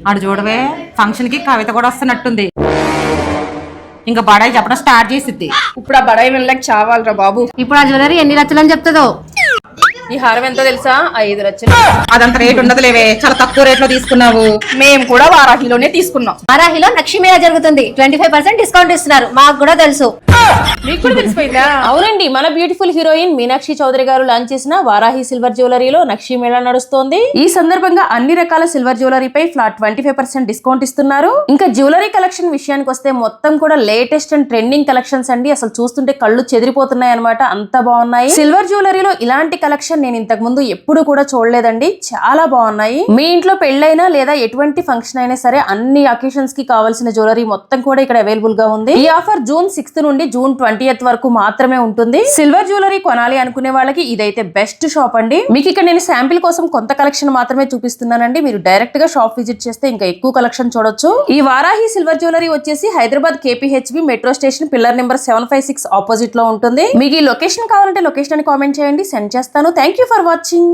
అటు చూడవే ఫంక్షన్ కి కవిత కూడా వస్తున్నట్టుంది. ఇంకా బడాయి చెప్పడం స్టార్ట్ చేసిద్ది. ఇప్పుడు ఆ బడాయి వెళ్ళకి చావాలరా బాబు. ఇప్పుడు ఆ జ్యువెలరీ ఎన్ని లక్షలని చెప్తుందో. ఈ హారం ఎంతో తెలుసా? 5 లక్షలు. అదంత రేట్ ఉండదు లేవే, చాలా తక్కువ రేట్ లో తీసుకున్నావు. మేము కూడా వారాహిలోనే తీసుకున్నాం. వారాహిలో నక్షి మేళా జరుగుతుంది, 25% డిస్కౌంట్ ఇస్తున్నారు. మాకు కూడా తెలుసు. మీకు కూడా తెలిసిపోయిందా? అవునండి, మన బ్యూటిఫుల్ హీరోయిన్ మీనాక్షి చౌదరి గారు లాంచ్ చేసిన వారాహి సిల్వర్ జ్యువెలరీలో నక్షి మేళా నడుస్తోంది. ఈ సందర్భంగా అన్ని రకాల సిల్వర్ జ్యువెలరీపై ఫ్లాట్ 25% డిస్కౌంట్ ఇస్తున్నారు. ఇంకా జ్యువెలరీ కలెక్షన్ విషయానికి వస్తే మొత్తం కూడా లేటెస్ట్ అండ్ ట్రెండింగ్ కలెక్షన్స్ అండి. అసలు చూస్తుంటే కళ్ళు చెదిరిపోతున్నాయి అనమాట, అంత బాగున్నాయి. సిల్వర్ జ్యువెలరీలో ఇలాంటి కలెక్షన్ నేను ఇంతకు ముందు ఎప్పుడు కూడా చూడలేదండి, చాలా బాగున్నాయి. మీ ఇంట్లో పెళ్ళైనా లేదా ఎటువంటి ఫంక్షన్ అయినా సరే అన్ని అకేషన్స్ కి కావాల్సిన జ్యువెలరీ మొత్తం కూడా ఇక్కడ అవైలబుల్ గా ఉంది. ఈ ఆఫర్ జూన్ 6th నుండి జూన్ 20th వరకు మాత్రమే ఉంటుంది. సిల్వర్ జ్యువెలరీ కొనాలి అనుకునే వాళ్ళకి ఇదైతే బెస్ట్ షాప్ అండి. మీకు ఇక్కడ నేను శాంపిల్ కోసం కొంత కలెక్షన్ మాత్రమే చూపిస్తున్నానండి. మీరు డైరెక్ట్ గా షాప్ విజిట్ చేస్తే ఇంకా ఎక్కువ కలెక్షన్ చూడొచ్చు. ఈ వారాహి సిల్వర్ జ్యువెలరీ వచ్చేసి Hyderabad KPHB metro station pillar number 756 opposite లో ఉంటుంది. మీకు ఈ లొకేషన్ కావాలంటే లొకేషన్ అని కామెంట్ చేయండి, సెండ్ చేస్తాను. Thank you for watching.